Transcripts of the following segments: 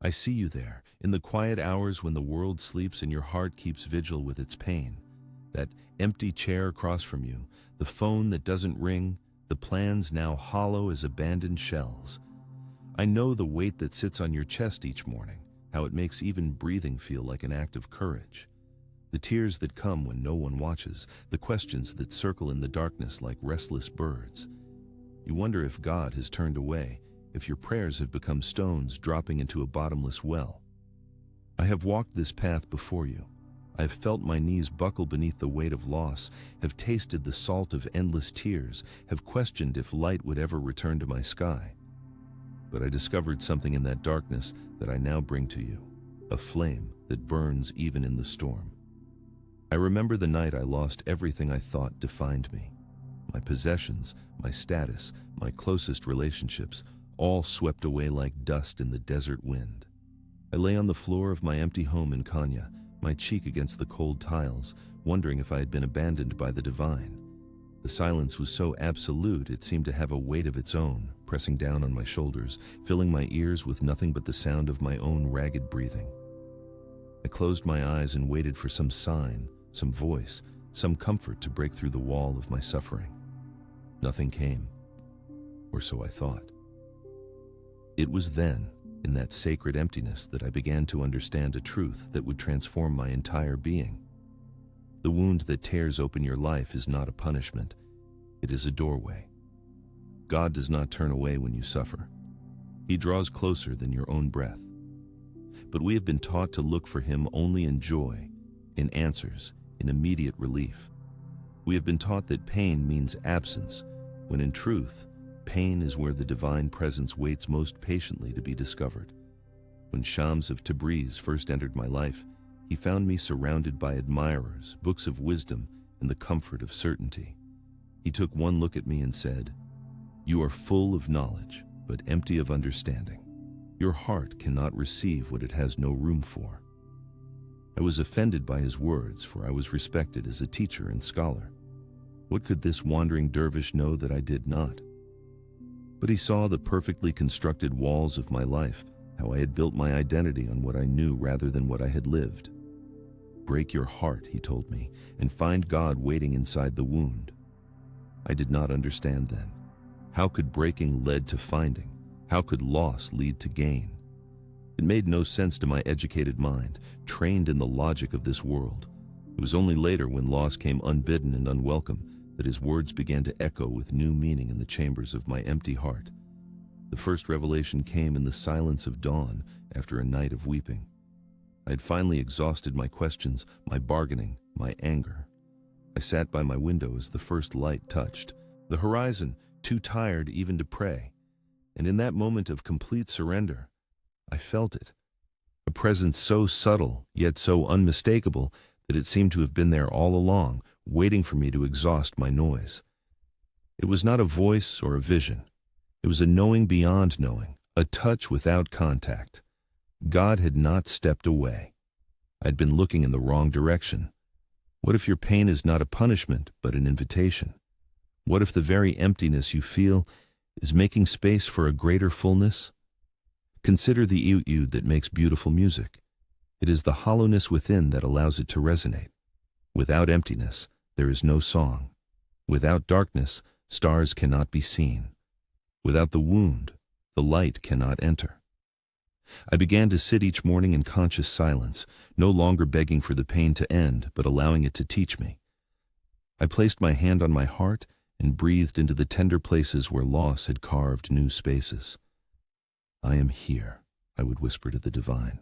I see you there, in the quiet hours when the world sleeps and your heart keeps vigil with its pain. That empty chair across from you, the phone that doesn't ring, the plans now hollow as abandoned shells. I know the weight that sits on your chest each morning, how it makes even breathing feel like an act of courage. The tears that come when no one watches, the questions that circle in the darkness like restless birds. You wonder if God has turned away, if your prayers have become stones dropping into a bottomless well. I have walked this path before you. I have felt my knees buckle beneath the weight of loss, have tasted the salt of endless tears, have questioned if light would ever return to my sky. But I discovered something in that darkness that I now bring to you, a flame that burns even in the storm. I remember the night I lost everything I thought defined me. My possessions, my status, my closest relationships, all swept away like dust in the desert wind. I lay on the floor of my empty home in Kenya, my cheek against the cold tiles, wondering if I had been abandoned by the divine. The silence was so absolute it seemed to have a weight of its own, pressing down on my shoulders, filling my ears with nothing but the sound of my own ragged breathing. I closed my eyes and waited for some sign, some voice, some comfort to break through the wall of my suffering. Nothing came, or so I thought. It was then, in that sacred emptiness, that I began to understand a truth that would transform my entire being. The wound that tears open your life is not a punishment, it is a doorway. God does not turn away when you suffer. He draws closer than your own breath. But we have been taught to look for Him only in joy, in answers, in immediate relief. We have been taught that pain means absence, when in truth, pain is where the divine presence waits most patiently to be discovered. When Shams of Tabriz first entered my life, he found me surrounded by admirers, books of wisdom, and the comfort of certainty. He took one look at me and said, "You are full of knowledge, but empty of understanding. Your heart cannot receive what it has no room for." I was offended by his words, for I was respected as a teacher and scholar. What could this wandering dervish know that I did not? But he saw the perfectly constructed walls of my life, how I had built my identity on what I knew rather than what I had lived. "Break your heart," he told me, "and find God waiting inside the wound." I did not understand then. How could breaking lead to finding? How could loss lead to gain? It made no sense to my educated mind, trained in the logic of this world. It was only later, when loss came unbidden and unwelcome, that his words began to echo with new meaning in the chambers of my empty heart. The first revelation came in the silence of dawn after a night of weeping. I had finally exhausted my questions, my bargaining, my anger. I sat by my window as the first light touched the horizon, too tired even to pray. And in that moment of complete surrender, I felt it. A presence so subtle, yet so unmistakable, that it seemed to have been there all along, waiting for me to exhaust my noise. It was not a voice or a vision. It was a knowing beyond knowing, a touch without contact. God had not stepped away. I'd been looking in the wrong direction. What if your pain is not a punishment, but an invitation? What if the very emptiness you feel is making space for a greater fullness? Consider the etude that makes beautiful music. It is the hollowness within that allows it to resonate. Without emptiness, there is no song. Without darkness, stars cannot be seen. Without the wound, the light cannot enter. I began to sit each morning in conscious silence, no longer begging for the pain to end, but allowing it to teach me. I placed my hand on my heart and breathed into the tender places where loss had carved new spaces. "I am here," I would whisper to the divine,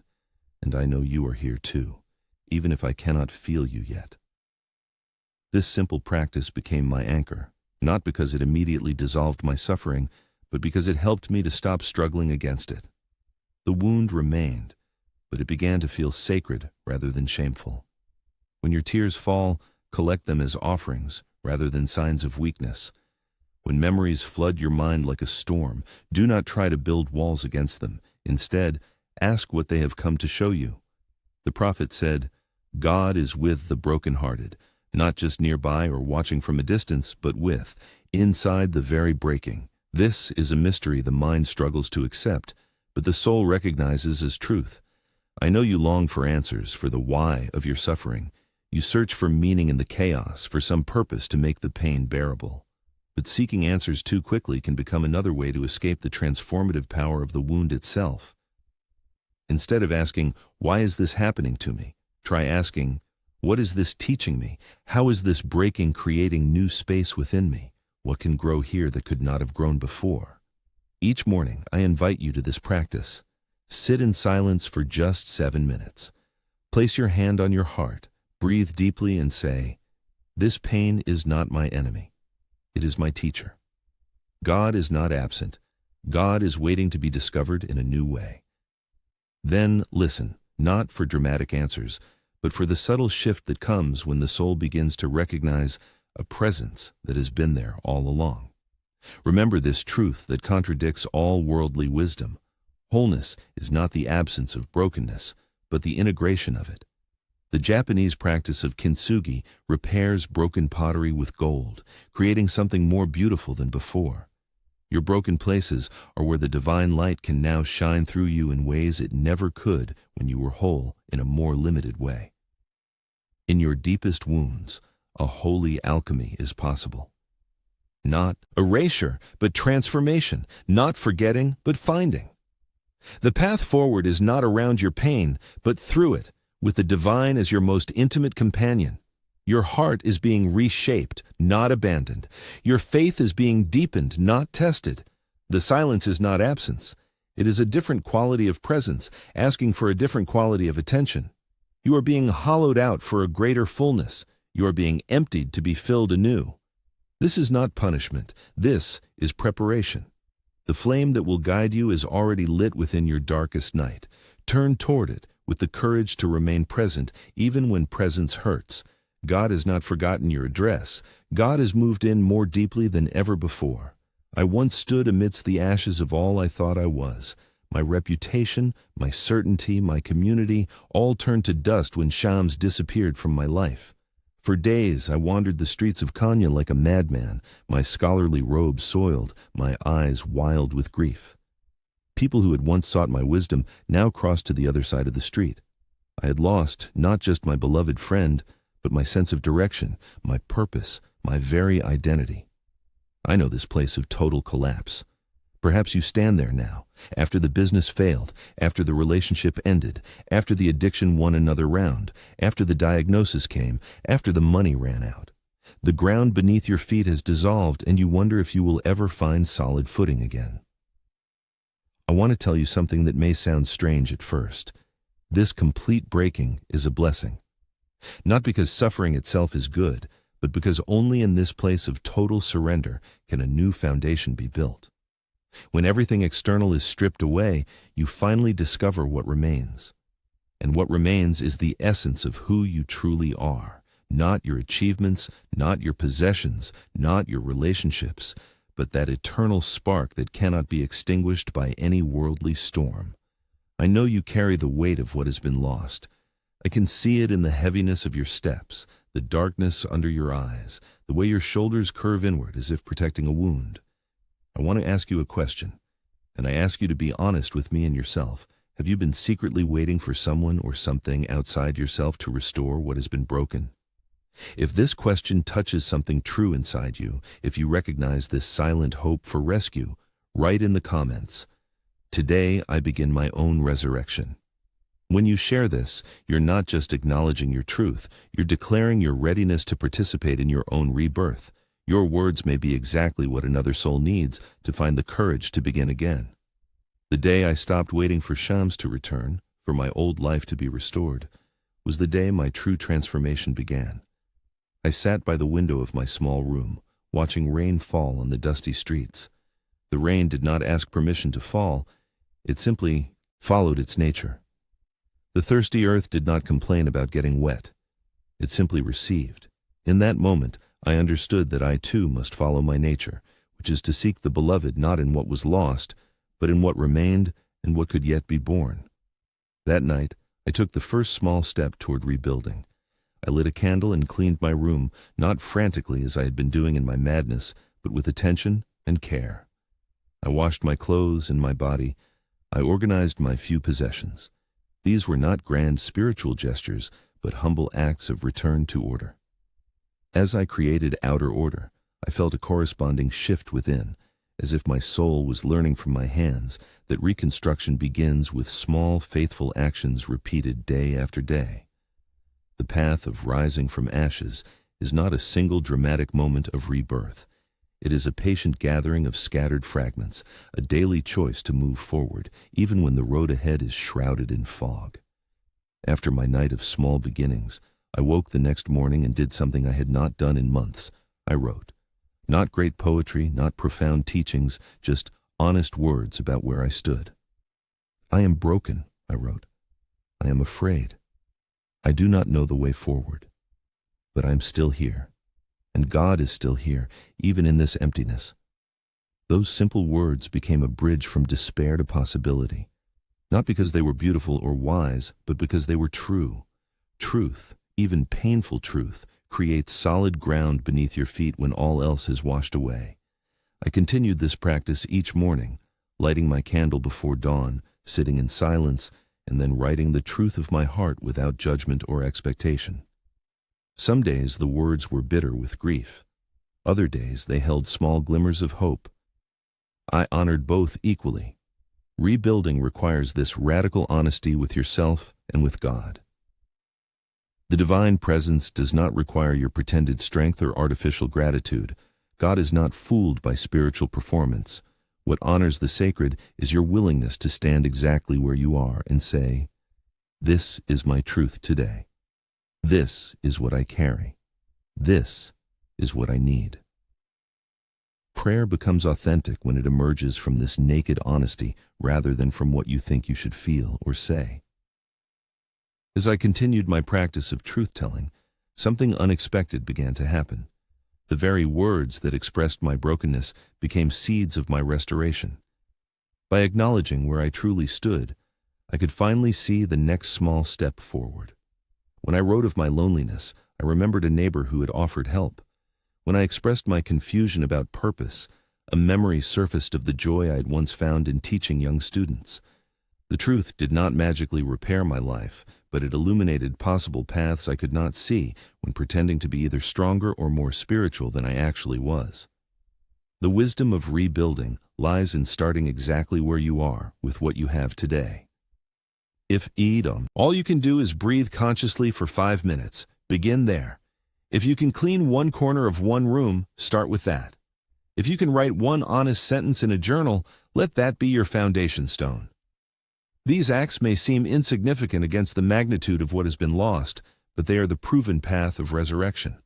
"and I know you are here too, even if I cannot feel you yet." This simple practice became my anchor, not because it immediately dissolved my suffering, but because it helped me to stop struggling against it. The wound remained, but it began to feel sacred rather than shameful. When your tears fall, collect them as offerings rather than signs of weakness. When memories flood your mind like a storm, do not try to build walls against them. Instead, ask what they have come to show you. The prophet said, "God is with the brokenhearted, not just nearby or watching from a distance, but inside the very breaking." This is a mystery the mind struggles to accept, but the soul recognizes as truth. I know you long for answers, for the why of your suffering. You search for meaning in the chaos, for some purpose to make the pain bearable. But seeking answers too quickly can become another way to escape the transformative power of the wound itself. Instead of asking, "Why is this happening to me?" try asking, "What is this teaching me? How is this breaking creating new space within me? What can grow here that could not have grown before?" Each morning, I invite you to this practice. Sit in silence for just 7 minutes. Place your hand on your heart, breathe deeply and say, "This pain is not my enemy. It is my teacher." God is not absent. God is waiting to be discovered in a new way. Then listen, not for dramatic answers, but for the subtle shift that comes when the soul begins to recognize a presence that has been there all along. Remember this truth that contradicts all worldly wisdom. Wholeness is not the absence of brokenness, but the integration of it. The Japanese practice of kintsugi repairs broken pottery with gold, creating something more beautiful than before. Your broken places are where the divine light can now shine through you in ways it never could when you were whole in a more limited way. In your deepest wounds, a holy alchemy is possible. Not erasure, but transformation. Not forgetting, but finding. The path forward is not around your pain, but through it, with the divine as your most intimate companion. Your heart is being reshaped, not abandoned. Your faith is being deepened, not tested. The silence is not absence. It is a different quality of presence, asking for a different quality of attention. You are being hollowed out for a greater fullness. You are being emptied to be filled anew. This is not punishment. This is preparation. The flame that will guide you is already lit within your darkest night. Turn toward it with the courage to remain present even when presence hurts. God has not forgotten your address. God has moved in more deeply than ever before. I once stood amidst the ashes of all I thought I was. My reputation, my certainty, my community, all turned to dust when Shams disappeared from my life. For days I wandered the streets of Kanya like a madman, my scholarly robe soiled, my eyes wild with grief. People who had once sought my wisdom now crossed to the other side of the street. I had lost not just my beloved friend, but my sense of direction, my purpose, my very identity. I know this place of total collapse. Perhaps you stand there now, after the business failed, after the relationship ended, after the addiction won another round, after the diagnosis came, after the money ran out. The ground beneath your feet has dissolved, and you wonder if you will ever find solid footing again. I want to tell you something that may sound strange at first. This complete breaking is a blessing. Not because suffering itself is good, but because only in this place of total surrender can a new foundation be built. When everything external is stripped away, you finally discover what remains. And what remains is the essence of who you truly are. Not your achievements, not your possessions, not your relationships, but that eternal spark that cannot be extinguished by any worldly storm. I know you carry the weight of what has been lost. I can see it in the heaviness of your steps, the darkness under your eyes, the way your shoulders curve inward as if protecting a wound. I want to ask you a question, and I ask you to be honest with me and yourself. Have you been secretly waiting for someone or something outside yourself to restore what has been broken? If this question touches something true inside you, if you recognize this silent hope for rescue, write in the comments, "Today I begin my own resurrection." When you share this, you're not just acknowledging your truth, you're declaring your readiness to participate in your own rebirth. Your words may be exactly what another soul needs to find the courage to begin again. The day I stopped waiting for Shams to return, for my old life to be restored, was the day my true transformation began. I sat by the window of my small room, watching rain fall on the dusty streets. The rain did not ask permission to fall, it simply followed its nature. The thirsty earth did not complain about getting wet. It simply received. In that moment, I understood that I too must follow my nature, which is to seek the beloved not in what was lost, but in what remained and what could yet be born. That night, I took the first small step toward rebuilding. I lit a candle and cleaned my room, not frantically as I had been doing in my madness, but with attention and care. I washed my clothes and my body. I organized my few possessions. These were not grand spiritual gestures, but humble acts of return to order. As I created outer order, I felt a corresponding shift within, as if my soul was learning from my hands that reconstruction begins with small, faithful actions repeated day after day. The path of rising from ashes is not a single dramatic moment of rebirth. It is a patient gathering of scattered fragments, a daily choice to move forward, even when the road ahead is shrouded in fog. After my night of small beginnings, I woke the next morning and did something I had not done in months. I wrote. Not great poetry, not profound teachings, just honest words about where I stood. I am broken, I wrote. I am afraid. I do not know the way forward. But I am still here. And God is still here, even in this emptiness. Those simple words became a bridge from despair to possibility, not because they were beautiful or wise, but because they were true. Truth, even painful truth, creates solid ground beneath your feet when all else has washed away. I continued this practice each morning, lighting my candle before dawn, sitting in silence, and then writing the truth of my heart without judgment or expectation. Some days the words were bitter with grief. Other days they held small glimmers of hope. I honored both equally. Rebuilding requires this radical honesty with yourself and with God. The divine presence does not require your pretended strength or artificial gratitude. God is not fooled by spiritual performance. What honors the sacred is your willingness to stand exactly where you are and say, "This is my truth today. This is what I carry. This is what I need." Prayer becomes authentic when it emerges from this naked honesty rather than from what you think you should feel or say. As I continued my practice of truth-telling, something unexpected began to happen. The very words that expressed my brokenness became seeds of my restoration. By acknowledging where I truly stood, I could finally see the next small step forward. When I wrote of my loneliness, I remembered a neighbor who had offered help. When I expressed my confusion about purpose, a memory surfaced of the joy I had once found in teaching young students. The truth did not magically repair my life, but it illuminated possible paths I could not see when pretending to be either stronger or more spiritual than I actually was. The wisdom of rebuilding lies in starting exactly where you are with what you have today. If all you can do is breathe consciously for 5 minutes, begin there. If you can clean one corner of one room, start with that. If you can write one honest sentence in a journal, let that be your foundation stone. These acts may seem insignificant against the magnitude of what has been lost, but they are the proven path of resurrection.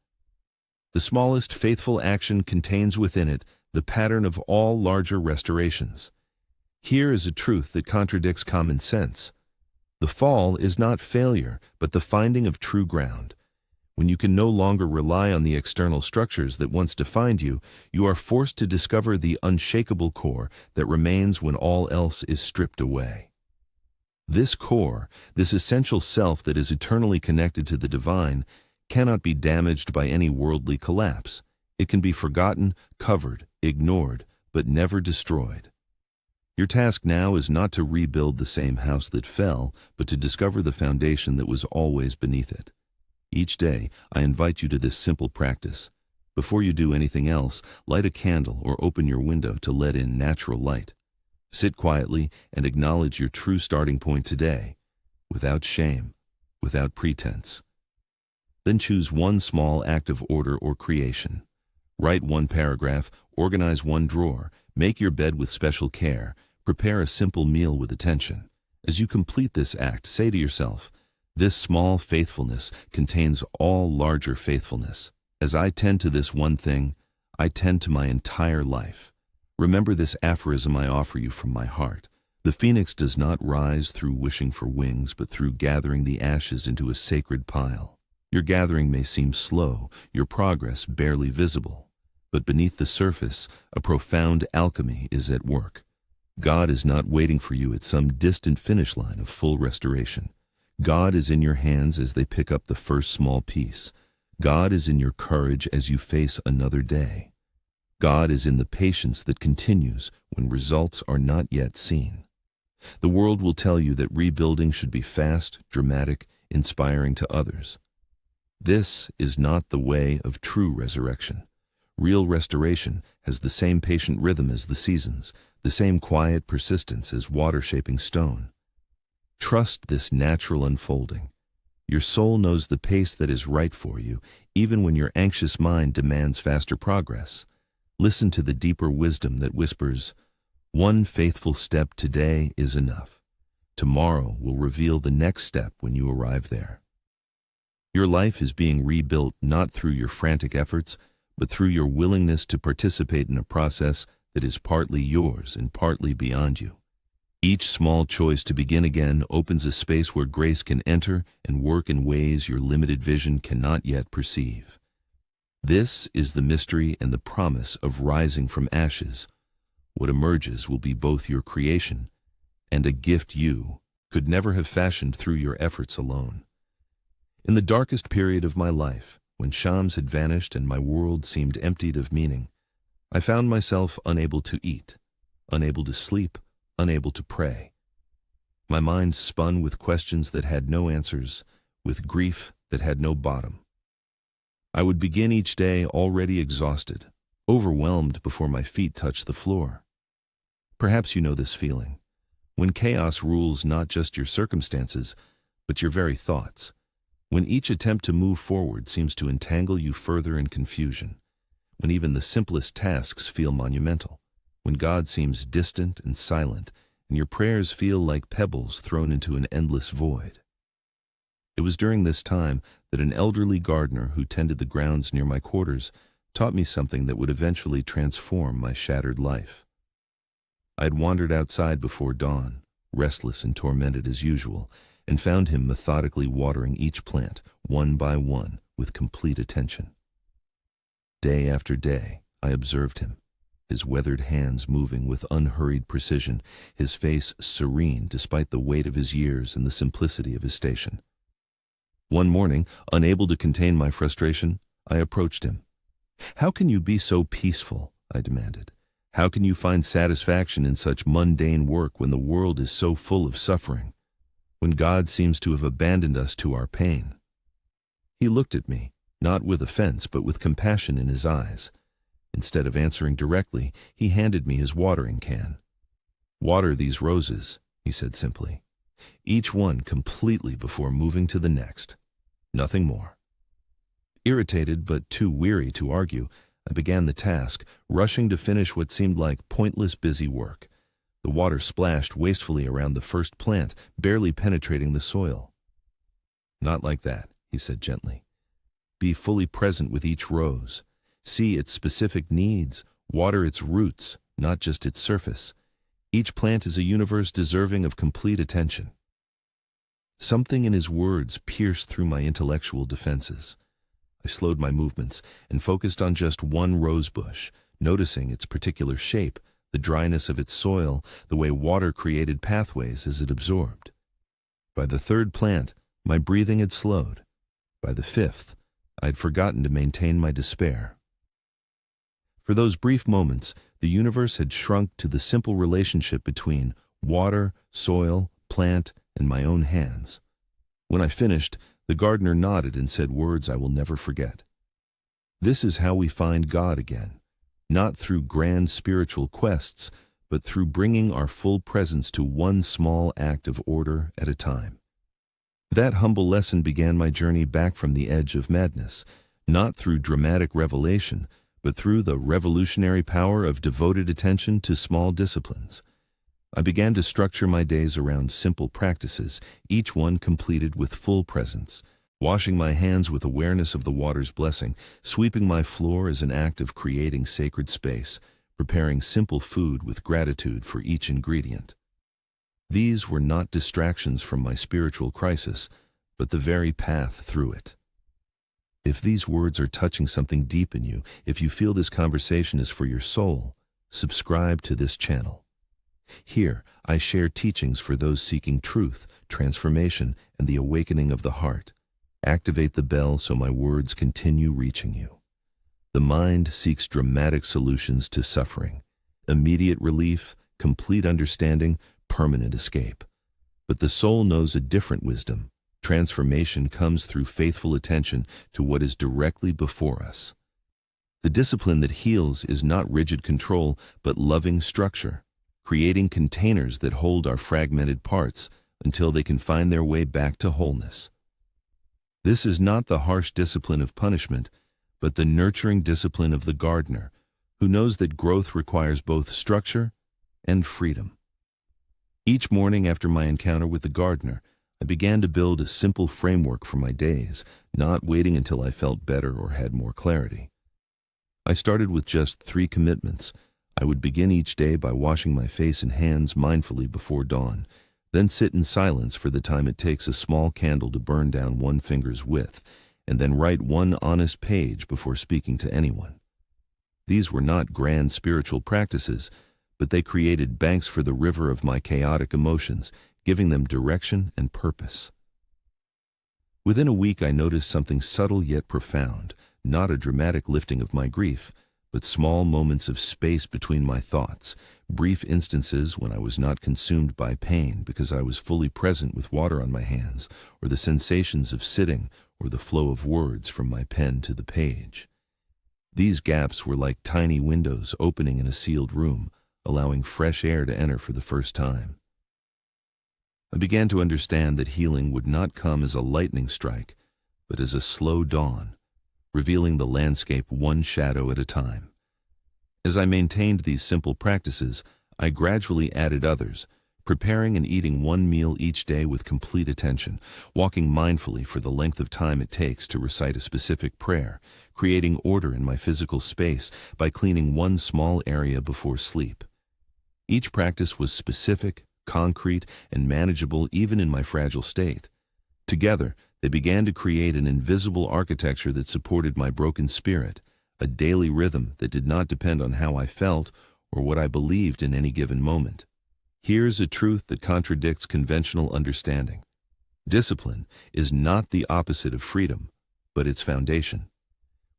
The smallest faithful action contains within it the pattern of all larger restorations. Here is a truth that contradicts common sense. The fall is not failure, but the finding of true ground. When you can no longer rely on the external structures that once defined you, you are forced to discover the unshakable core that remains when all else is stripped away. This core, this essential self that is eternally connected to the divine, cannot be damaged by any worldly collapse. It can be forgotten, covered, ignored, but never destroyed. Your task now is not to rebuild the same house that fell, but to discover the foundation that was always beneath it. Each day, I invite you to this simple practice. Before you do anything else, light a candle or open your window to let in natural light. Sit quietly and acknowledge your true starting point today, without shame, without pretense. Then choose one small act of order or creation. Write one paragraph, organize one drawer, make your bed with special care, prepare a simple meal with attention. As you complete this act, say to yourself, "This small faithfulness contains all larger faithfulness. As I tend to this one thing, I tend to my entire life." Remember this aphorism I offer you from my heart. The phoenix does not rise through wishing for wings, but through gathering the ashes into a sacred pile. Your gathering may seem slow, your progress barely visible, but beneath the surface, a profound alchemy is at work. God is not waiting for you at some distant finish line of full restoration. God is in your hands as they pick up the first small piece. God is in your courage as you face another day. God is in the patience that continues when results are not yet seen. The world will tell you that rebuilding should be fast, dramatic, inspiring to others. This is not the way of true resurrection. Real restoration has the same patient rhythm as the seasons, the same quiet persistence as water shaping stone. Trust this natural unfolding. Your soul knows the pace that is right for you, even when your anxious mind demands faster progress. Listen to the deeper wisdom that whispers, "One faithful step today is enough. Tomorrow will reveal the next step when you arrive there." Your life is being rebuilt not through your frantic efforts, but through your willingness to participate in a process that is partly yours and partly beyond you. Each small choice to begin again opens a space where grace can enter and work in ways your limited vision cannot yet perceive. This is the mystery and the promise of rising from ashes. What emerges will be both your creation and a gift you could never have fashioned through your efforts alone. In the darkest period of my life, when Shams had vanished and my world seemed emptied of meaning, I found myself unable to eat, unable to sleep, unable to pray. My mind spun with questions that had no answers, with grief that had no bottom. I would begin each day already exhausted, overwhelmed before my feet touched the floor. Perhaps you know this feeling, when chaos rules not just your circumstances, but your very thoughts, when each attempt to move forward seems to entangle you further in confusion, when even the simplest tasks feel monumental, when God seems distant and silent, and your prayers feel like pebbles thrown into an endless void. It was during this time that an elderly gardener who tended the grounds near my quarters taught me something that would eventually transform my shattered life. I had wandered outside before dawn, restless and tormented as usual, and found him methodically watering each plant, one by one, with complete attention. Day after day, I observed him, his weathered hands moving with unhurried precision, his face serene despite the weight of his years and the simplicity of his station. One morning, unable to contain my frustration, I approached him. "How can you be so peaceful?" I demanded. "How can you find satisfaction in such mundane work when the world is so full of suffering, when God seems to have abandoned us to our pain?" He looked at me, not with offense but with compassion in his eyes. Instead of answering directly, he handed me his watering can. "Water these roses," he said simply. "Each one completely before moving to the next. Nothing more." Irritated but too weary to argue, I began the task, rushing to finish what seemed like pointless busy work. The water splashed wastefully around the first plant, barely penetrating the soil. "Not like that," he said gently. "Be fully present with each rose. See its specific needs, water its roots, not just its surface. Each plant is a universe deserving of complete attention." Something in his words pierced through my intellectual defenses. I slowed my movements and focused on just one rose bush, noticing its particular shape, the dryness of its soil, the way water created pathways as it absorbed. By the third plant, my breathing had slowed. By the fifth, I had forgotten to maintain my despair. For those brief moments, the universe had shrunk to the simple relationship between water, soil, plant, and my own hands. When I finished, the gardener nodded and said words I will never forget. "This is how we find God again, not through grand spiritual quests, but through bringing our full presence to one small act of order at a time." That humble lesson began my journey back from the edge of madness, not through dramatic revelation, but through the revolutionary power of devoted attention to small disciplines. I began to structure my days around simple practices, each one completed with full presence, washing my hands with awareness of the water's blessing, sweeping my floor as an act of creating sacred space, preparing simple food with gratitude for each ingredient. These were not distractions from my spiritual crisis, but the very path through it. If these words are touching something deep in you, if you feel this conversation is for your soul, subscribe to this channel. Here, I share teachings for those seeking truth, transformation, and the awakening of the heart. Activate the bell so my words continue reaching you. The mind seeks dramatic solutions to suffering, immediate relief, complete understanding, permanent escape. But the soul knows a different wisdom. Transformation comes through faithful attention to what is directly before us. The discipline that heals is not rigid control, but loving structure, creating containers that hold our fragmented parts until they can find their way back to wholeness. This is not the harsh discipline of punishment, but the nurturing discipline of the gardener, who knows that growth requires both structure and freedom. Each morning after my encounter with the gardener, I began to build a simple framework for my days, not waiting until I felt better or had more clarity. I started with just 3 commitments. I would begin each day by washing my face and hands mindfully before dawn, then sit in silence for the time it takes a small candle to burn down 1 finger's width, and then write 1 honest page before speaking to anyone. These were not grand spiritual practices, but they created banks for the river of my chaotic emotions, giving them direction and purpose. Within a week, I noticed something subtle yet profound, not a dramatic lifting of my grief, but small moments of space between my thoughts, brief instances when I was not consumed by pain because I was fully present with water on my hands, or the sensations of sitting, or the flow of words from my pen to the page. These gaps were like tiny windows opening in a sealed room, allowing fresh air to enter for the first time. I began to understand that healing would not come as a lightning strike, but as a slow dawn, revealing the landscape 1 shadow at a time. As I maintained these simple practices, I gradually added others, preparing and eating 1 meal each day with complete attention, walking mindfully for the length of time it takes to recite a specific prayer, creating order in my physical space by cleaning 1 small area before sleep. Each practice was specific, concrete, and manageable even in my fragile state. Together, they began to create an invisible architecture that supported my broken spirit, a daily rhythm that did not depend on how I felt or what I believed in any given moment. Here's a truth that contradicts conventional understanding. Discipline is not the opposite of freedom, but its foundation.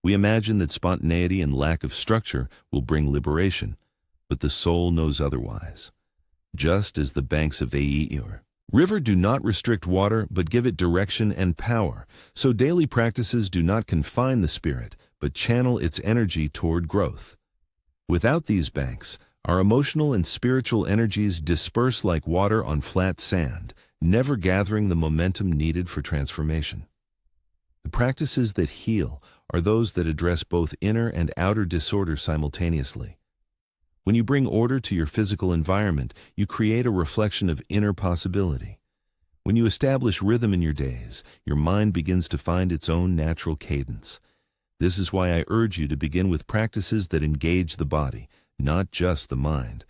We imagine that spontaneity and lack of structure will bring liberation, but the soul knows otherwise. Just as the banks of Aeir River do not restrict water, but give it direction and power, so daily practices do not confine the spirit, but channel its energy toward growth. Without these banks, our emotional and spiritual energies disperse like water on flat sand, never gathering the momentum needed for transformation. The practices that heal are those that address both inner and outer disorder simultaneously. When you bring order to your physical environment, you create a reflection of inner possibility. When you establish rhythm in your days, your mind begins to find its own natural cadence. This is why I urge you to begin with practices that engage the body, not just the mind.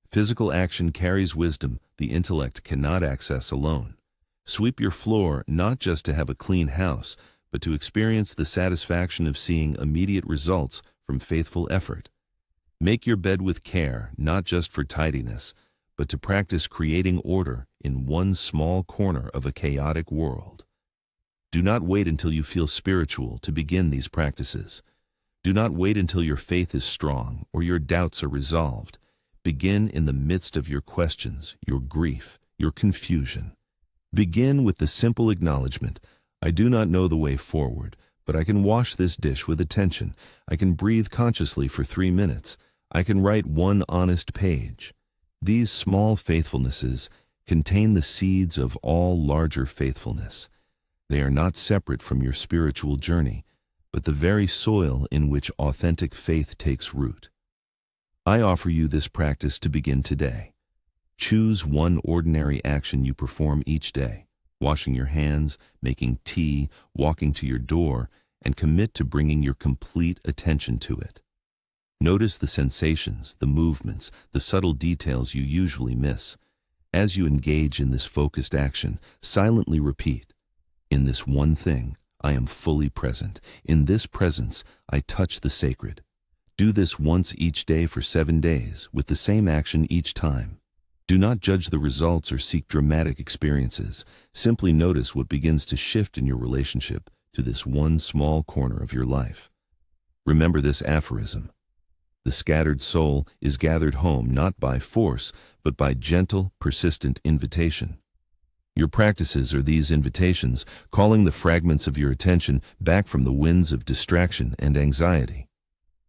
Physical action carries wisdom the intellect cannot access alone. Sweep your floor not just to have a clean house, but to experience the satisfaction of seeing immediate results from faithful effort. Make your bed with care, not just for tidiness, but to practice creating order in 1 small corner of a chaotic world. Do not wait until you feel spiritual to begin these practices. Do not wait until your faith is strong or your doubts are resolved. Begin in the midst of your questions, your grief, your confusion. Begin with the simple acknowledgement, I do not know the way forward, but I can wash this dish with attention. I can breathe consciously for 3 minutes. I can write 1 honest page. These small faithfulnesses contain the seeds of all larger faithfulness. They are not separate from your spiritual journey, but the very soil in which authentic faith takes root. I offer you this practice to begin today. Choose 1 ordinary action you perform each day, washing your hands, making tea, walking to your door, and commit to bringing your complete attention to it. Notice the sensations, the movements, the subtle details you usually miss. As you engage in this focused action, silently repeat, in this one thing, I am fully present. In this presence, I touch the sacred. Do this once each day for 7 days, with the same action each time. Do not judge the results or seek dramatic experiences. Simply notice what begins to shift in your relationship to this 1 small corner of your life. Remember this aphorism. The scattered soul is gathered home not by force, but by gentle, persistent invitation. Your practices are these invitations, calling the fragments of your attention back from the winds of distraction and anxiety.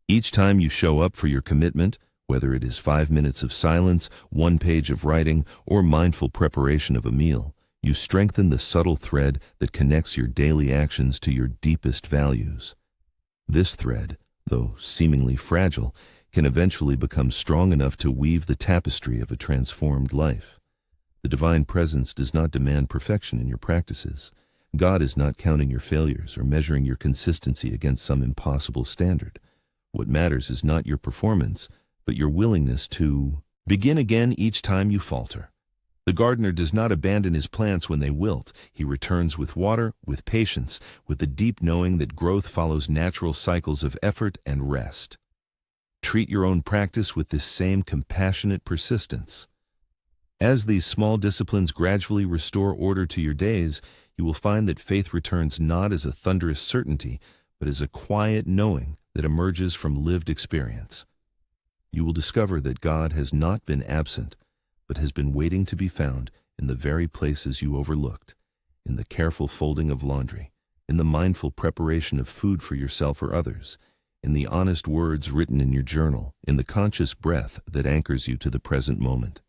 Each time you show up for your commitment, whether it is 5 minutes of silence, 1 page of writing, or mindful preparation of a meal, you strengthen the subtle thread that connects your daily actions to your deepest values. This thread, though seemingly fragile, can eventually become strong enough to weave the tapestry of a transformed life. The divine presence does not demand perfection in your practices. God is not counting your failures or measuring your consistency against some impossible standard. What matters is not your performance, but your willingness to begin again each time you falter. The gardener does not abandon his plants when they wilt. He returns with water, with patience, with the deep knowing that growth follows natural cycles of effort and rest. Treat your own practice with this same compassionate persistence. As these small disciplines gradually restore order to your days, you will find that faith returns not as a thunderous certainty, but as a quiet knowing that emerges from lived experience. You will discover that God has not been absent, but has been waiting to be found in the very places you overlooked, in the careful folding of laundry, in the mindful preparation of food for yourself or others, in the honest words written in your journal, in the conscious breath that anchors you to the present moment.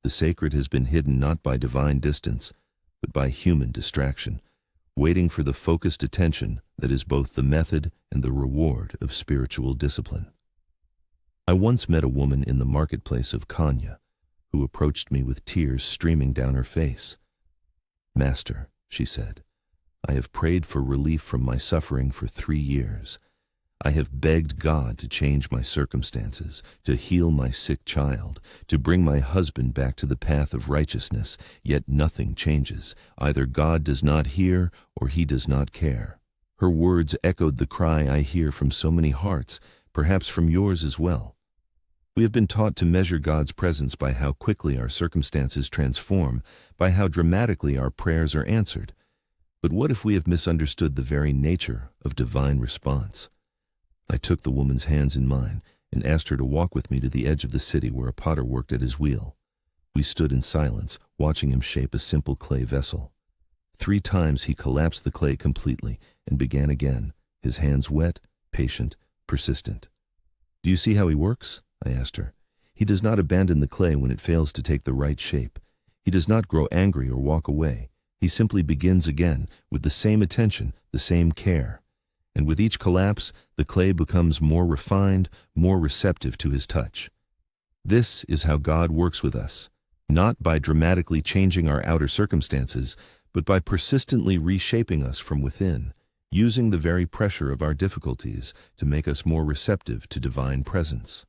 The sacred has been hidden not by divine distance, but by human distraction, waiting for the focused attention that is both the method and the reward of spiritual discipline. I once met a woman in the marketplace of Kanya, who approached me with tears streaming down her face. "Master," she said, "I have prayed for relief from my suffering for 3 years. I have begged God to change my circumstances, to heal my sick child, to bring my husband back to the path of righteousness, yet nothing changes. Either God does not hear or he does not care." Her words echoed the cry I hear from so many hearts, perhaps from yours as well. We have been taught to measure God's presence by how quickly our circumstances transform, by how dramatically our prayers are answered. But what if we have misunderstood the very nature of divine response? I took the woman's hands in mine and asked her to walk with me to the edge of the city where a potter worked at his wheel. We stood in silence, watching him shape a simple clay vessel. 3 times he collapsed the clay completely and began again, his hands wet, patient, persistent. "Do you see how he works?" I asked her. "He does not abandon the clay when it fails to take the right shape. He does not grow angry or walk away. He simply begins again, with the same attention, the same care. And with each collapse, the clay becomes more refined, more receptive to his touch. This is how God works with us, not by dramatically changing our outer circumstances, but by persistently reshaping us from within, using the very pressure of our difficulties to make us more receptive to divine presence."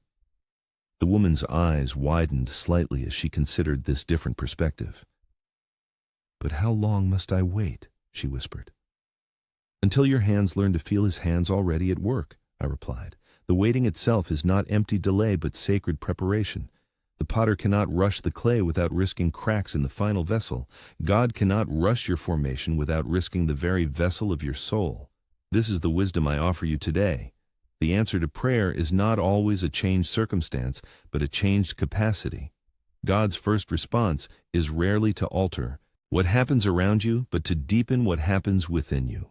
The woman's eyes widened slightly as she considered this different perspective. "But how long must I wait?" she whispered. "Until your hands learn to feel his hands already at work," I replied. "The waiting itself is not empty delay but sacred preparation. The potter cannot rush the clay without risking cracks in the final vessel. God cannot rush your formation without risking the very vessel of your soul. This is the wisdom I offer you today. The answer to prayer is not always a changed circumstance, but a changed capacity. God's first response is rarely to alter what happens around you, but to deepen what happens within you.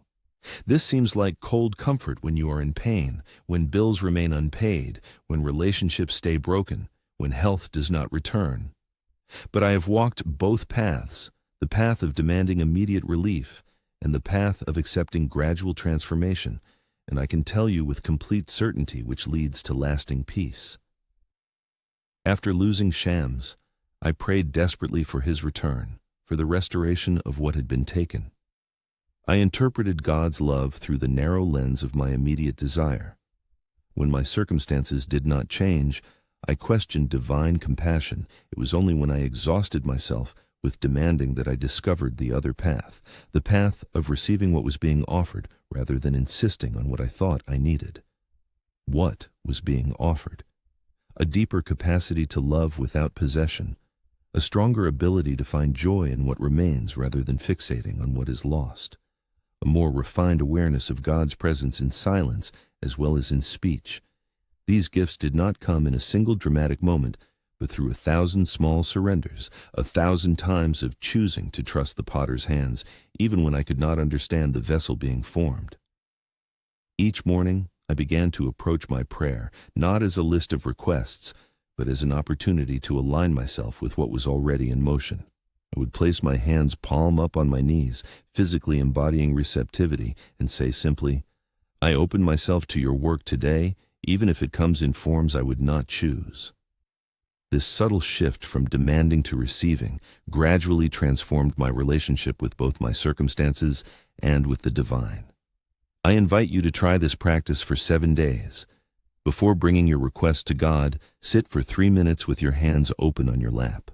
This seems like cold comfort when you are in pain, when bills remain unpaid, when relationships stay broken, when health does not return. But I have walked both paths, the path of demanding immediate relief and the path of accepting gradual transformation, and I can tell you with complete certainty which leads to lasting peace. After losing Shams, I prayed desperately for his return, for the restoration of what had been taken. I interpreted God's love through the narrow lens of my immediate desire. When my circumstances did not change, I questioned divine compassion. It was only when I exhausted myself with demanding that I discovered the other path, the path of receiving what was being offered rather than insisting on what I thought I needed. What was being offered? A deeper capacity to love without possession, a stronger ability to find joy in what remains rather than fixating on what is lost, a more refined awareness of God's presence in silence as well as in speech. These gifts did not come in a single dramatic moment, but through 1,000 small surrenders, 1,000 times of choosing to trust the potter's hands, even when I could not understand the vessel being formed. Each morning, I began to approach my prayer, not as a list of requests, but as an opportunity to align myself with what was already in motion. I would place my hands palm up on my knees, physically embodying receptivity, and say simply, "I open myself to your work today, even if it comes in forms I would not choose." This subtle shift from demanding to receiving gradually transformed my relationship with both my circumstances and with the divine. I invite you to try this practice for 7 days. Before bringing your request to God, sit for 3 minutes with your hands open on your lap.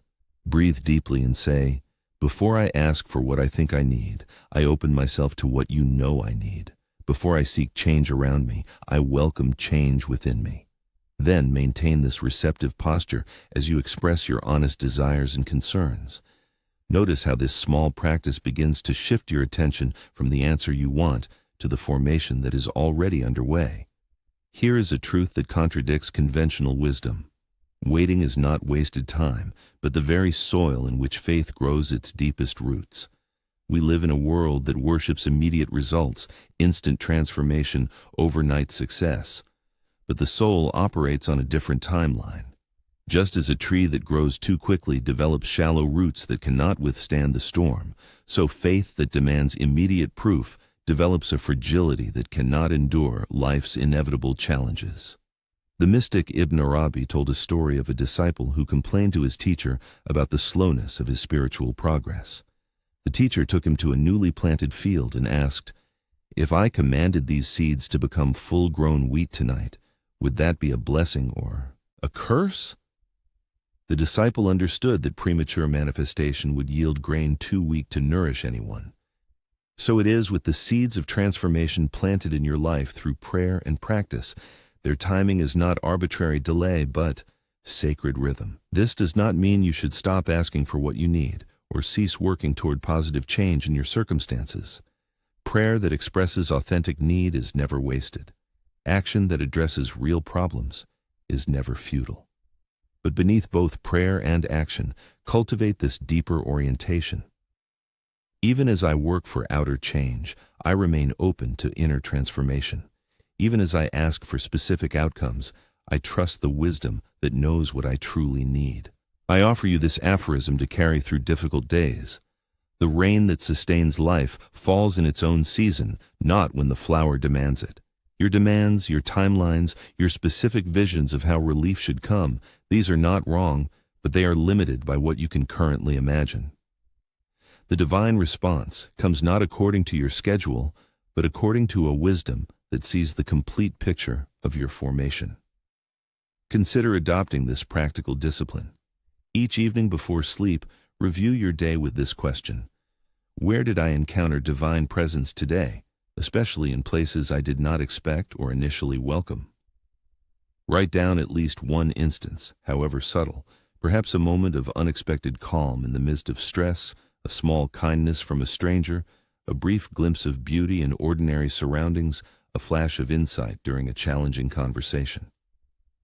Breathe deeply and say, "Before I ask for what I think I need, I open myself to what you know I need. Before I seek change around me, I welcome change within me." Then maintain this receptive posture as you express your honest desires and concerns. Notice how this small practice begins to shift your attention from the answer you want to the formation that is already underway. Here is a truth that contradicts conventional wisdom. Waiting is not wasted time, but the very soil in which faith grows its deepest roots. We live in a world that worships immediate results, instant transformation, overnight success. But the soul operates on a different timeline. Just as a tree that grows too quickly develops shallow roots that cannot withstand the storm, so faith that demands immediate proof develops a fragility that cannot endure life's inevitable challenges. The mystic Ibn Arabi told a story of a disciple who complained to his teacher about the slowness of his spiritual progress. The teacher took him to a newly planted field and asked, "If I commanded these seeds to become full-grown wheat tonight, would that be a blessing or a curse?" The disciple understood that premature manifestation would yield grain too weak to nourish anyone. So it is with the seeds of transformation planted in your life through prayer and practice. Their timing is not arbitrary delay, but sacred rhythm. This does not mean you should stop asking for what you need or cease working toward positive change in your circumstances. Prayer that expresses authentic need is never wasted. Action that addresses real problems is never futile. But beneath both prayer and action, cultivate this deeper orientation. Even as I work for outer change, I remain open to inner transformation. Even as I ask for specific outcomes, I trust the wisdom that knows what I truly need. I offer you this aphorism to carry through difficult days. The rain that sustains life falls in its own season, not when the flower demands it. Your demands, your timelines, your specific visions of how relief should come, these are not wrong, but they are limited by what you can currently imagine. The divine response comes not according to your schedule, but according to a wisdom that sees the complete picture of your formation. Consider adopting this practical discipline. Each evening before sleep, review your day with this question: where did I encounter divine presence today, especially in places I did not expect or initially welcome? Write down at least one instance, however subtle, perhaps a moment of unexpected calm in the midst of stress, a small kindness from a stranger, a brief glimpse of beauty in ordinary surroundings, a flash of insight during a challenging conversation.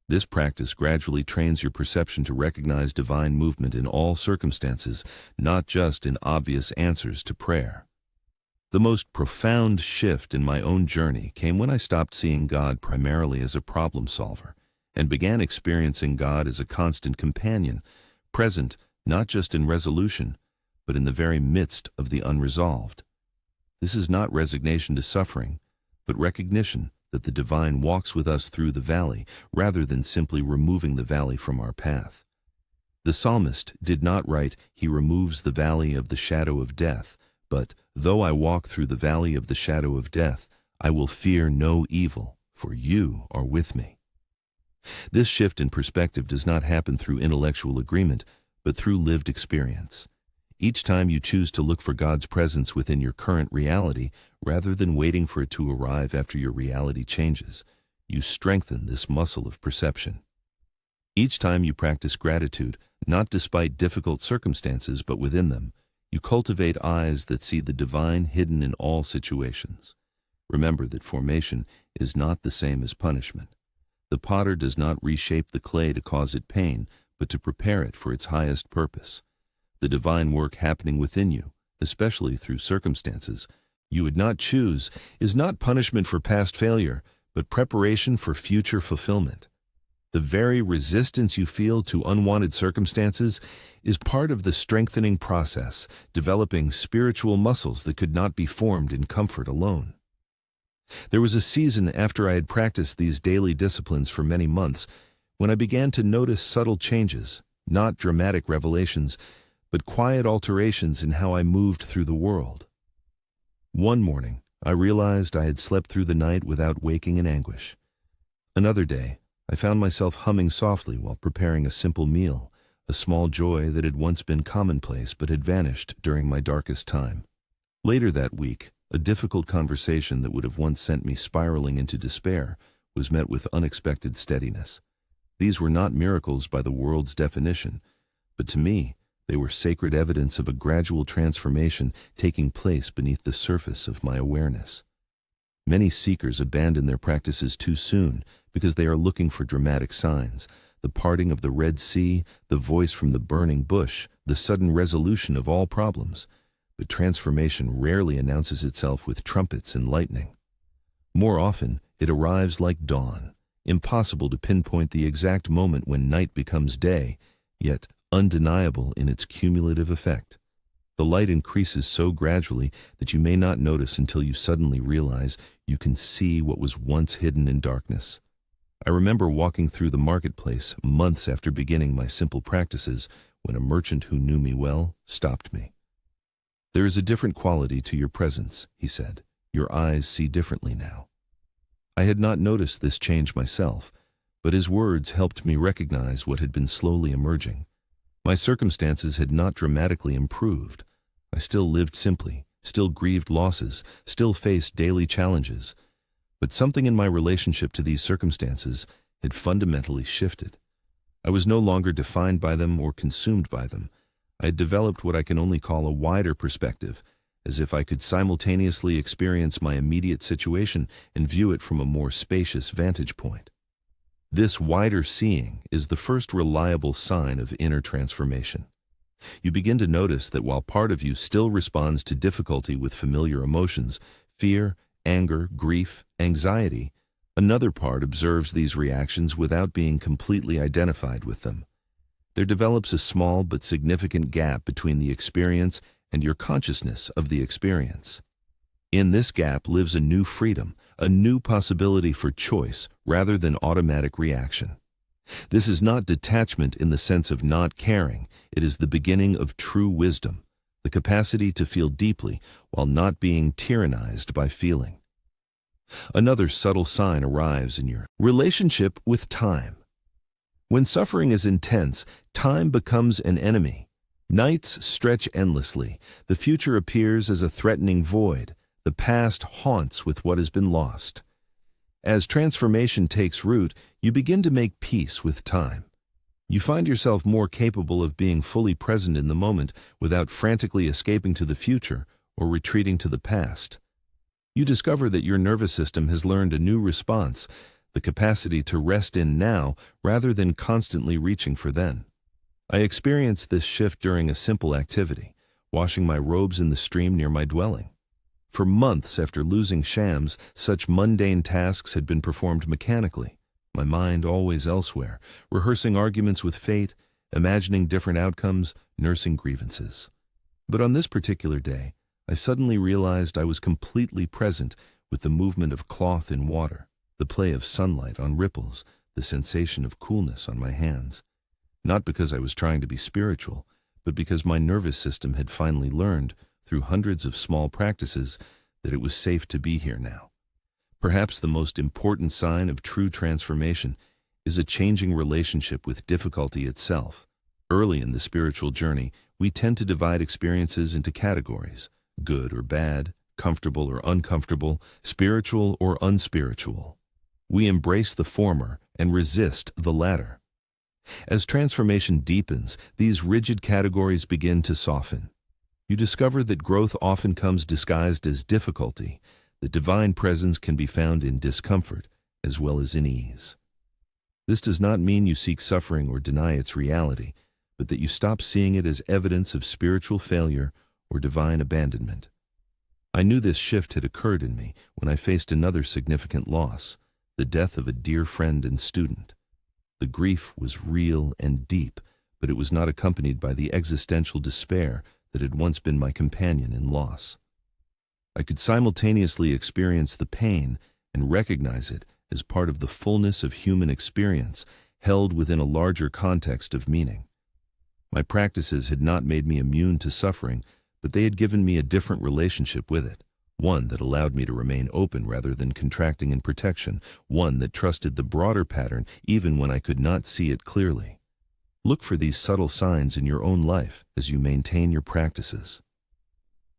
This practice gradually trains your perception to recognize divine movement in all circumstances, not just in obvious answers to prayer. The most profound shift in my own journey came when I stopped seeing God primarily as a problem solver and began experiencing God as a constant companion, present not just in resolution, but in the very midst of the unresolved. This is not resignation to suffering, but recognition that the divine walks with us through the valley, rather than simply removing the valley from our path. The psalmist did not write, "He removes the valley of the shadow of death," but, "Though I walk through the valley of the shadow of death, I will fear no evil, for you are with me." This shift in perspective does not happen through intellectual agreement, but through lived experience. Each time you choose to look for God's presence within your current reality, rather than waiting for it to arrive after your reality changes, you strengthen this muscle of perception. Each time you practice gratitude, not despite difficult circumstances but within them, you cultivate eyes that see the divine hidden in all situations. Remember that formation is not the same as punishment. The potter does not reshape the clay to cause it pain, but to prepare it for its highest purpose. The divine work happening within you, especially through circumstances you would not choose, is not punishment for past failure, but preparation for future fulfillment. The very resistance you feel to unwanted circumstances is part of the strengthening process, developing spiritual muscles that could not be formed in comfort alone. There was a season after I had practiced these daily disciplines for many months when I began to notice subtle changes, not dramatic revelations, but quiet alterations in how I moved through the world. One morning, I realized I had slept through the night without waking in anguish. Another day, I found myself humming softly while preparing a simple meal, a small joy that had once been commonplace but had vanished during my darkest time. Later that week, a difficult conversation that would have once sent me spiraling into despair was met with unexpected steadiness. These were not miracles by the world's definition, but to me, they were sacred evidence of a gradual transformation taking place beneath the surface of my awareness. Many seekers abandon their practices too soon because they are looking for dramatic signs, the parting of the Red Sea, the voice from the burning bush, the sudden resolution of all problems. But transformation rarely announces itself with trumpets and lightning. More often, it arrives like dawn, impossible to pinpoint the exact moment when night becomes day, yet undeniable in its cumulative effect. The light increases so gradually that you may not notice until you suddenly realize you can see what was once hidden in darkness. I remember walking through the marketplace months after beginning my simple practices when a merchant who knew me well stopped me. "There is a different quality to your presence," he said. "Your eyes see differently now." I had not noticed this change myself, but his words helped me recognize what had been slowly emerging. My circumstances had not dramatically improved. I still lived simply, still grieved losses, still faced daily challenges. But something in my relationship to these circumstances had fundamentally shifted. I was no longer defined by them or consumed by them. I had developed what I can only call a wider perspective, as if I could simultaneously experience my immediate situation and view it from a more spacious vantage point. This wider seeing is the first reliable sign of inner transformation. You begin to notice that while part of you still responds to difficulty with familiar emotions, fear, anger, grief, anxiety, another part observes these reactions without being completely identified with them. There develops a small but significant gap between the experience and your consciousness of the experience. In this gap lives a new freedom, a new possibility for choice rather than automatic reaction. This is not detachment in the sense of not caring. It is the beginning of true wisdom, the capacity to feel deeply while not being tyrannized by feeling. Another subtle sign arrives in your relationship with time. When suffering is intense, time becomes an enemy. Nights stretch endlessly. The future appears as a threatening void. The past haunts with what has been lost. As transformation takes root, you begin to make peace with time. You find yourself more capable of being fully present in the moment without frantically escaping to the future or retreating to the past. You discover that your nervous system has learned a new response, the capacity to rest in now rather than constantly reaching for then. I experienced this shift during a simple activity, washing my robes in the stream near my dwelling. For months after losing Shams, such mundane tasks had been performed mechanically, my mind always elsewhere, rehearsing arguments with fate, imagining different outcomes, nursing grievances. But on this particular day, I suddenly realized I was completely present with the movement of cloth in water, the play of sunlight on ripples, the sensation of coolness on my hands. Not because I was trying to be spiritual, but because my nervous system had finally learned, through hundreds of small practices, that it was safe to be here now. Perhaps the most important sign of true transformation is a changing relationship with difficulty itself. Early in the spiritual journey, we tend to divide experiences into categories: good or bad, comfortable or uncomfortable, spiritual or unspiritual. We embrace the former and resist the latter. As transformation deepens, these rigid categories begin to soften. You discover that growth often comes disguised as difficulty, that divine presence can be found in discomfort as well as in ease. This does not mean you seek suffering or deny its reality, but that you stop seeing it as evidence of spiritual failure or divine abandonment. I knew this shift had occurred in me when I faced another significant loss, the death of a dear friend and student. The grief was real and deep, but it was not accompanied by the existential despair that had once been my companion in loss. I could simultaneously experience the pain and recognize it as part of the fullness of human experience held within a larger context of meaning. My practices had not made me immune to suffering, but they had given me a different relationship with it, one that allowed me to remain open rather than contracting in protection, one that trusted the broader pattern even when I could not see it clearly. Look for these subtle signs in your own life as you maintain your practices.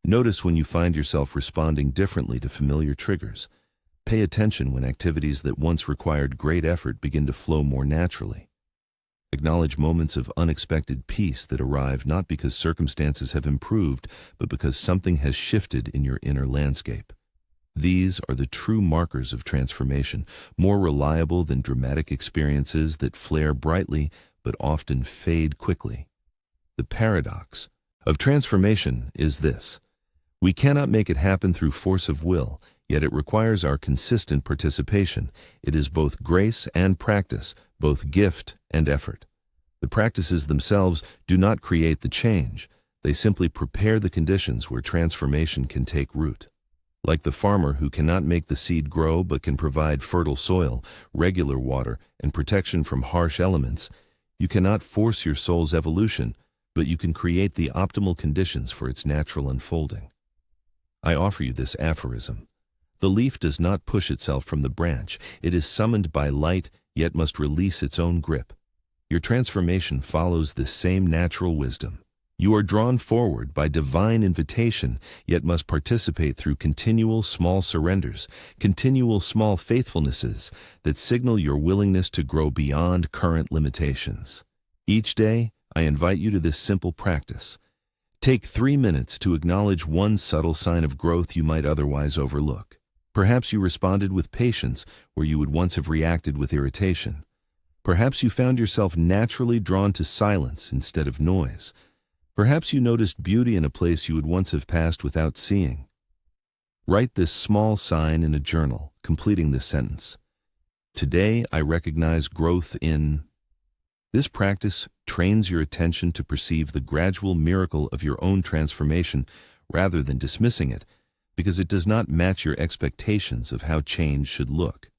Notice when you find yourself responding differently to familiar triggers. Pay attention when activities that once required great effort begin to flow more naturally. Acknowledge moments of unexpected peace that arrive not because circumstances have improved, but because something has shifted in your inner landscape. These are the true markers of transformation, more reliable than dramatic experiences that flare brightly but often fade quickly. The paradox of transformation is this: we cannot make it happen through force of will, yet it requires our consistent participation. It is both grace and practice, both gift and effort. The practices themselves do not create the change. They simply prepare the conditions where transformation can take root. Like the farmer who cannot make the seed grow but can provide fertile soil, regular water, and protection from harsh elements, you cannot force your soul's evolution, but you can create the optimal conditions for its natural unfolding. I offer you this aphorism: the leaf does not push itself from the branch. It is summoned by light, yet must release its own grip. Your transformation follows this same natural wisdom. You are drawn forward by divine invitation, yet must participate through continual small surrenders, continual small faithfulnesses that signal your willingness to grow beyond current limitations. Each day, I invite you to this simple practice. Take 3 minutes to acknowledge one subtle sign of growth you might otherwise overlook. Perhaps you responded with patience where you would once have reacted with irritation. Perhaps you found yourself naturally drawn to silence instead of noise. Perhaps you noticed beauty in a place you would once have passed without seeing. Write this small sign in a journal, completing this sentence: today I recognize growth in. This practice trains your attention to perceive the gradual miracle of your own transformation rather than dismissing it, because it does not match your expectations of how change should look.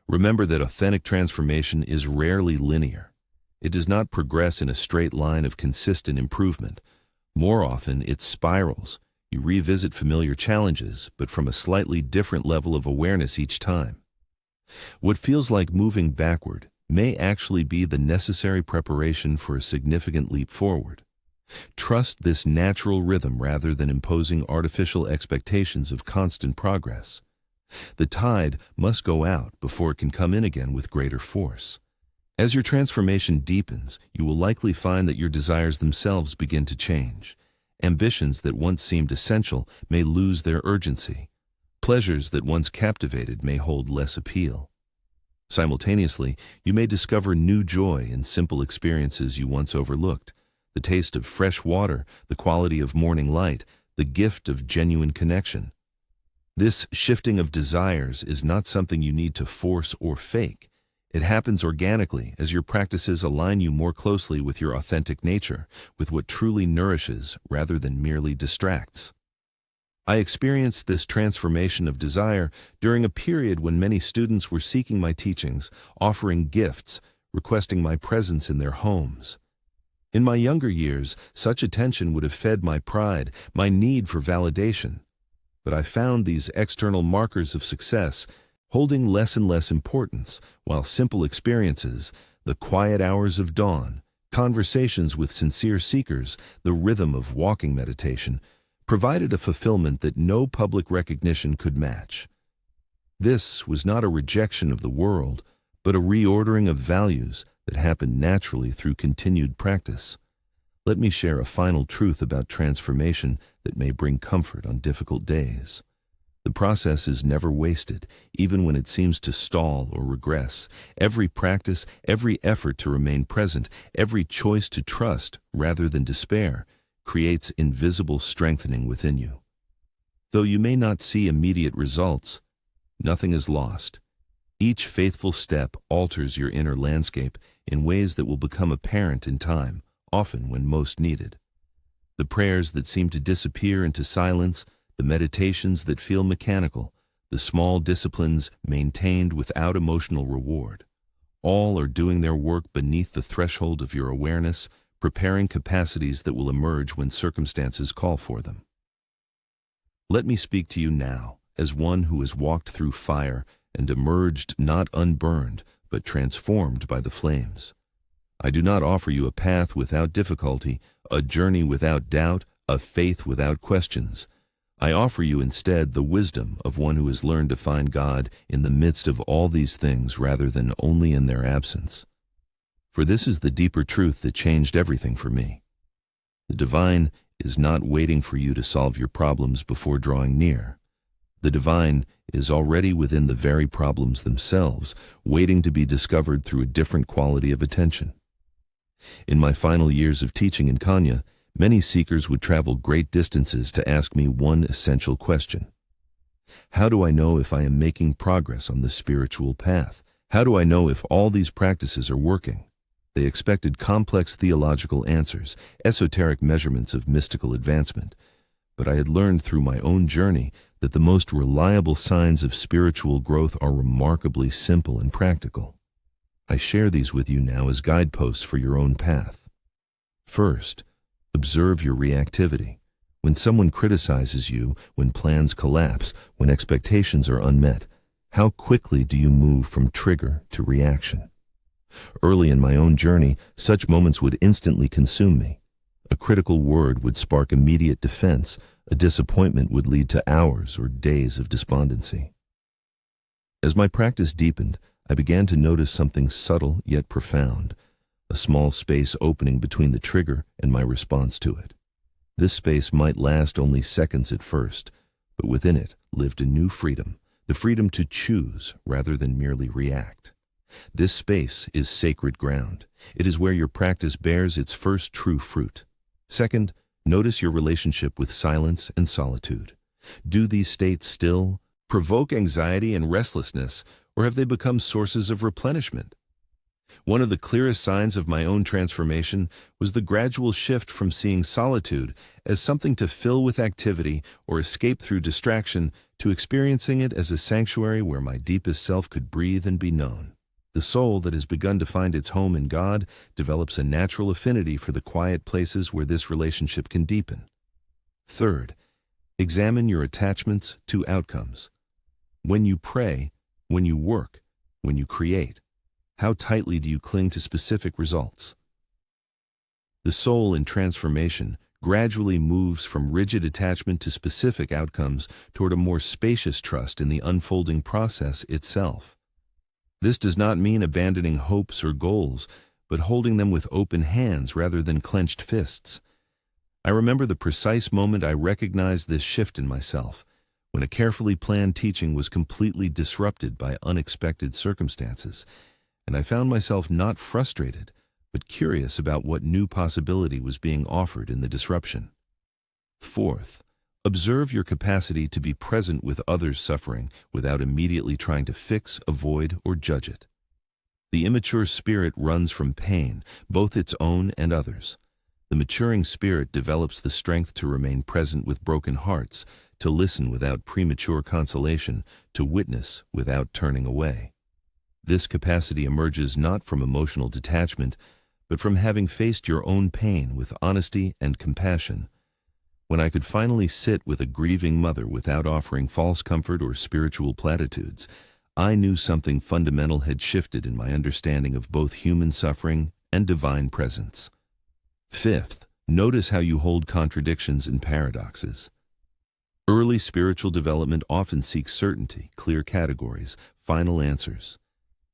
Remember that authentic transformation is rarely linear. It does not progress in a straight line of consistent improvement. More often, it spirals. You revisit familiar challenges, but from a slightly different level of awareness each time. What feels like moving backward may actually be the necessary preparation for a significant leap forward. Trust this natural rhythm rather than imposing artificial expectations of constant progress. The tide must go out before it can come in again with greater force. As your transformation deepens, you will likely find that your desires themselves begin to change. Ambitions that once seemed essential may lose their urgency. Pleasures that once captivated may hold less appeal. Simultaneously, you may discover new joy in simple experiences you once overlooked: the taste of fresh water, the quality of morning light, the gift of genuine connection. This shifting of desires is not something you need to force or fake. It happens organically as your practices align you more closely with your authentic nature, with what truly nourishes rather than merely distracts. I experienced this transformation of desire during a period when many students were seeking my teachings, offering gifts, requesting my presence in their homes. In my younger years, such attention would have fed my pride, my need for validation. But I found these external markers of success holding less and less importance, while simple experiences, the quiet hours of dawn, conversations with sincere seekers, the rhythm of walking meditation, provided a fulfillment that no public recognition could match. This was not a rejection of the world, but a reordering of values that happened naturally through continued practice. Let me share a final truth about transformation that may bring comfort on difficult days. The process is never wasted, even when it seems to stall or regress. Every practice, every effort to remain present, every choice to trust rather than despair, creates invisible strengthening within you. Though you may not see immediate results, nothing is lost. Each faithful step alters your inner landscape in ways that will become apparent in time, often when most needed. The prayers that seem to disappear into silence, the meditations that feel mechanical, the small disciplines maintained without emotional reward, all are doing their work beneath the threshold of your awareness, preparing capacities that will emerge when circumstances call for them. Let me speak to you now as one who has walked through fire and emerged not unburned, but transformed by the flames. I do not offer you a path without difficulty, a journey without doubt, a faith without questions. I offer you instead the wisdom of one who has learned to find God in the midst of all these things rather than only in their absence. For this is the deeper truth that changed everything for me. The divine is not waiting for you to solve your problems before drawing near. The divine is already within the very problems themselves, waiting to be discovered through a different quality of attention. In my final years of teaching in Kenya, many seekers would travel great distances to ask me one essential question. How do I know if I am making progress on the spiritual path? How do I know if all these practices are working? They expected complex theological answers, esoteric measurements of mystical advancement. But I had learned through my own journey that the most reliable signs of spiritual growth are remarkably simple and practical. I share these with you now as guideposts for your own path. First, observe your reactivity. When someone criticizes you, when plans collapse, when expectations are unmet, how quickly do you move from trigger to reaction? Early in my own journey, such moments would instantly consume me. A critical word would spark immediate defense. A disappointment would lead to hours or days of despondency. As my practice deepened, I began to notice something subtle yet profound, a small space opening between the trigger and my response to it. This space might last only seconds at first, but within it lived a new freedom, the freedom to choose rather than merely react. This space is sacred ground. It is where your practice bears its first true fruit. Second, notice your relationship with silence and solitude. Do these states still provoke anxiety and restlessness, or have they become sources of replenishment? One of the clearest signs of my own transformation was the gradual shift from seeing solitude as something to fill with activity or escape through distraction to experiencing it as a sanctuary where my deepest self could breathe and be known. The soul that has begun to find its home in God develops a natural affinity for the quiet places where this relationship can deepen. Third, examine your attachments to outcomes. When you pray, when you work, when you create, how tightly do you cling to specific results? The soul in transformation gradually moves from rigid attachment to specific outcomes toward a more spacious trust in the unfolding process itself. This does not mean abandoning hopes or goals, but holding them with open hands rather than clenched fists. I remember the precise moment I recognized this shift in myself, when a carefully planned teaching was completely disrupted by unexpected circumstances, and I found myself not frustrated, but curious about what new possibility was being offered in the disruption. Fourth, observe your capacity to be present with others' suffering without immediately trying to fix, avoid, or judge it. The immature spirit runs from pain, both its own and others. The maturing spirit develops the strength to remain present with broken hearts, to listen without premature consolation, to witness without turning away. This capacity emerges not from emotional detachment, but from having faced your own pain with honesty and compassion. When I could finally sit with a grieving mother without offering false comfort or spiritual platitudes, I knew something fundamental had shifted in my understanding of both human suffering and divine presence. Fifth, notice how you hold contradictions and paradoxes. Early spiritual development often seeks certainty, clear categories, final answers.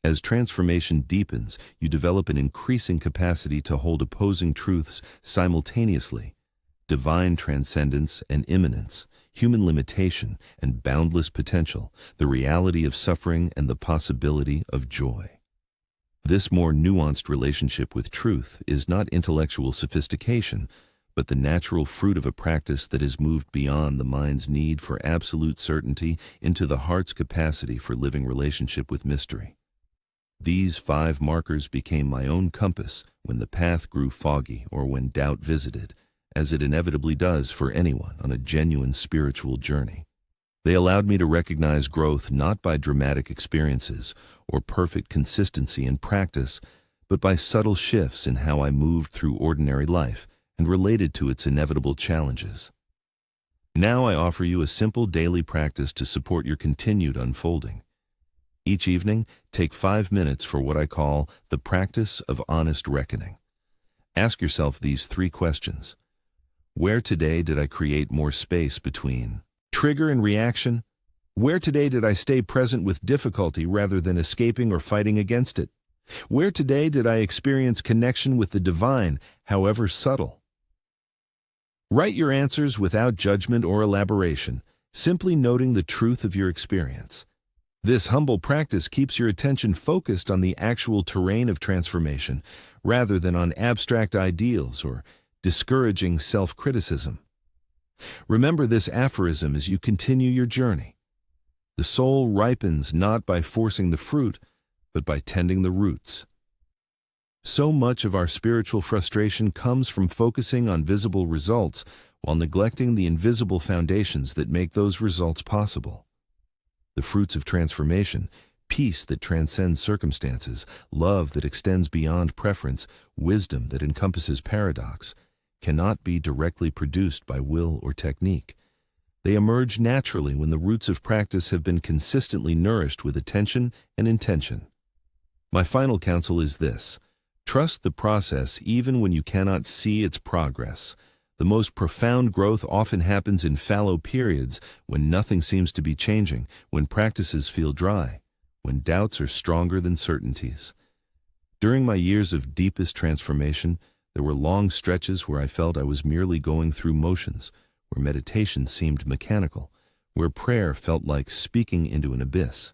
As transformation deepens, you develop an increasing capacity to hold opposing truths simultaneously. Divine transcendence and immanence, human limitation and boundless potential, the reality of suffering and the possibility of joy. This more nuanced relationship with truth is not intellectual sophistication, but the natural fruit of a practice that has moved beyond the mind's need for absolute certainty into the heart's capacity for living relationship with mystery. These 5 markers became my own compass when the path grew foggy or when doubt visited, as it inevitably does for anyone on a genuine spiritual journey. They allowed me to recognize growth not by dramatic experiences or perfect consistency in practice, but by subtle shifts in how I moved through ordinary life and related to its inevitable challenges. Now I offer you a simple daily practice to support your continued unfolding. Each evening, take 5 minutes for what I call the practice of honest reckoning. Ask yourself these 3 questions. Where today did I create more space between trigger and reaction? Where today did I stay present with difficulty rather than escaping or fighting against it? Where today did I experience connection with the divine, however subtle? Write your answers without judgment or elaboration, simply noting the truth of your experience. This humble practice keeps your attention focused on the actual terrain of transformation, rather than on abstract ideals or discouraging self-criticism. Remember this aphorism as you continue your journey. The soul ripens not by forcing the fruit, but by tending the roots. So much of our spiritual frustration comes from focusing on visible results while neglecting the invisible foundations that make those results possible. The fruits of transformation, peace that transcends circumstances, love that extends beyond preference, wisdom that encompasses paradox, cannot be directly produced by will or technique. They emerge naturally when the roots of practice have been consistently nourished with attention and intention. My final counsel is this: trust the process even when you cannot see its progress. The most profound growth often happens in fallow periods when nothing seems to be changing, when practices feel dry, when doubts are stronger than certainties. During my years of deepest transformation, there were long stretches where I felt I was merely going through motions, where meditation seemed mechanical, where prayer felt like speaking into an abyss.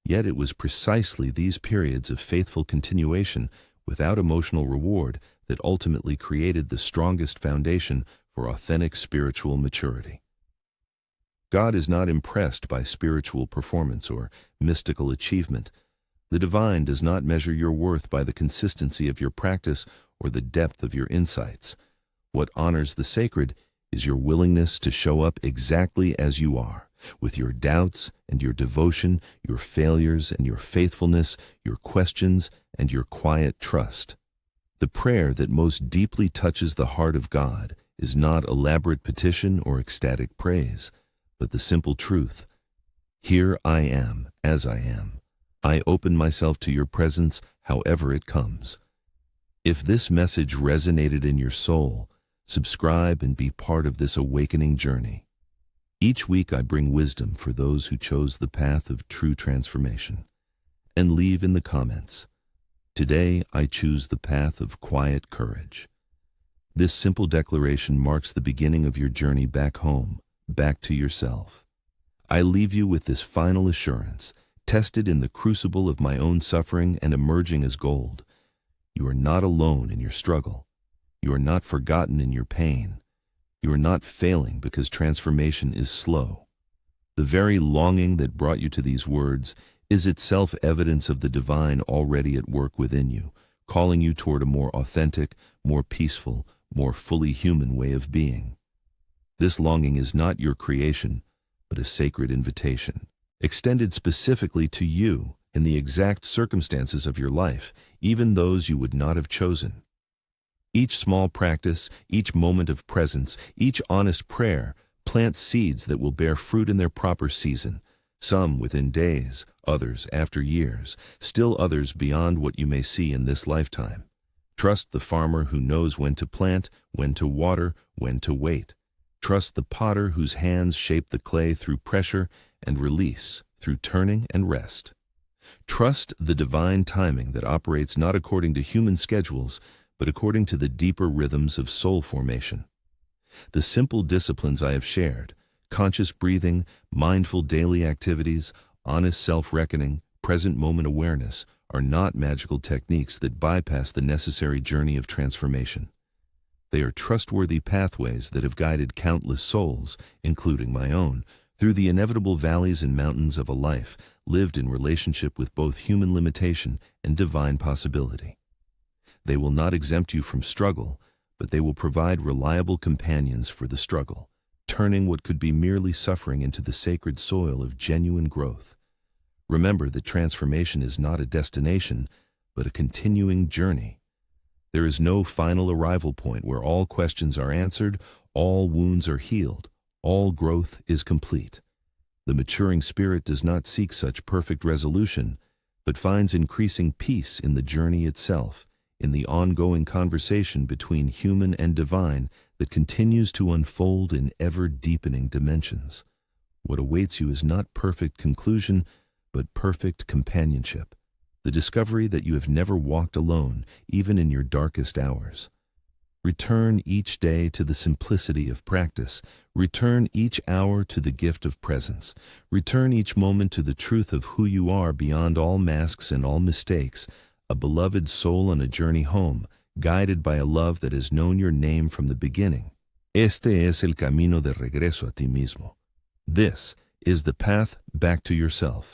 Yet it was precisely these periods of faithful continuation without emotional reward that ultimately created the strongest foundation for authentic spiritual maturity. God is not impressed by spiritual performance or mystical achievement. The divine does not measure your worth by the consistency of your practice or the depth of your insights. What honors the sacred is your willingness to show up exactly as you are, with your doubts and your devotion, your failures and your faithfulness, your questions and your quiet trust. The prayer that most deeply touches the heart of God is not elaborate petition or ecstatic praise, but the simple truth: here I am as I am. I open myself to your presence however it comes. If this message resonated in your soul, subscribe and be part of this awakening journey. Each week I bring wisdom for those who chose the path of true transformation. And leave in the comments: today I choose the path of quiet courage. This simple declaration marks the beginning of your journey back home, back to yourself. I leave you with this final assurance, tested in the crucible of my own suffering and emerging as gold. You are not alone in your struggle. You are not forgotten in your pain. You are not failing because transformation is slow. The very longing that brought you to these words is itself evidence of the divine already at work within you, calling you toward a more authentic, more peaceful, more fully human way of being. This longing is not your creation, but a sacred invitation, extended specifically to you in the exact circumstances of your life, even those you would not have chosen. Each small practice, each moment of presence, each honest prayer plants seeds that will bear fruit in their proper season, some within days, others after years, still others beyond what you may see in this lifetime. Trust the farmer who knows when to plant, when to water, when to wait. Trust the potter whose hands shape the clay through pressure and release, through turning and rest. Trust the divine timing that operates not according to human schedules, but according to the deeper rhythms of soul formation. The simple disciplines I have shared, Conscious breathing, mindful daily activities, honest self-reckoning, present moment awareness are not magical techniques that bypass the necessary journey of transformation. They are trustworthy pathways that have guided countless souls, including my own, through the inevitable valleys and mountains of a life lived in relationship with both human limitation and divine possibility. They will not exempt you from struggle, but they will provide reliable companions for the struggle, turning what could be merely suffering into the sacred soil of genuine growth. Remember that transformation is not a destination, but a continuing journey. There is no final arrival point where all questions are answered, all wounds are healed, all growth is complete. The maturing spirit does not seek such perfect resolution, but finds increasing peace in the journey itself, in the ongoing conversation between human and divine that continues to unfold in ever-deepening dimensions. What awaits you is not perfect conclusion, but perfect companionship, the discovery that you have never walked alone, even in your darkest hours. Return each day to the simplicity of practice. Return each hour to the gift of presence. Return each moment to the truth of who you are beyond all masks and all mistakes, a beloved soul on a journey home, guided by a love that has known your name from the beginning. Este es el camino de regreso a ti mismo. This is the path back to yourself.